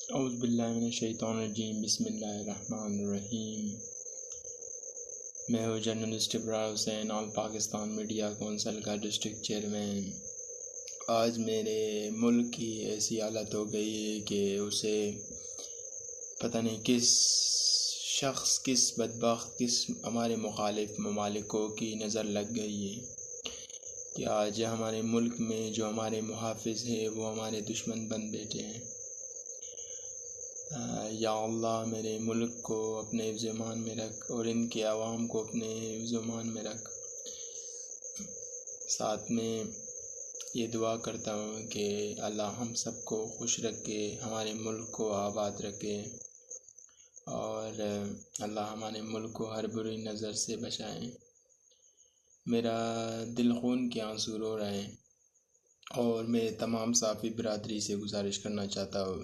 اعوذ باللہ من الشیطان الرجیم، بسم اللہ الرحمن الرحیم۔ میں ہوں جرنلسٹ ابرار حسین، آل پاکستان میڈیا کونسل کا ڈسٹرکٹ چیئرمین۔ آج میرے ملک کی ایسی حالت ہو گئی ہے کہ اسے پتہ نہیں کس شخص، کس بدبخت، کس ہمارے مخالف ممالکوں کی نظر لگ گئی ہے کہ آج ہمارے ملک میں جو ہمارے محافظ ہیں وہ ہمارے دشمن بن بیٹھے ہیں۔ یا اللہ میرے ملک کو اپنے حفظ و امان میں رکھ اور ان کے عوام کو اپنے حفظ و امان میں رکھ۔ ساتھ میں یہ دعا کرتا ہوں کہ اللہ ہم سب کو خوش رکھے، ہمارے ملک کو آباد رکھے، اور اللہ ہمارے ملک کو ہر بری نظر سے بچائیں۔ میرا دل خون کے آنسو رو رہے ہیں، اور میں تمام صحافی برادری سے گزارش کرنا چاہتا ہوں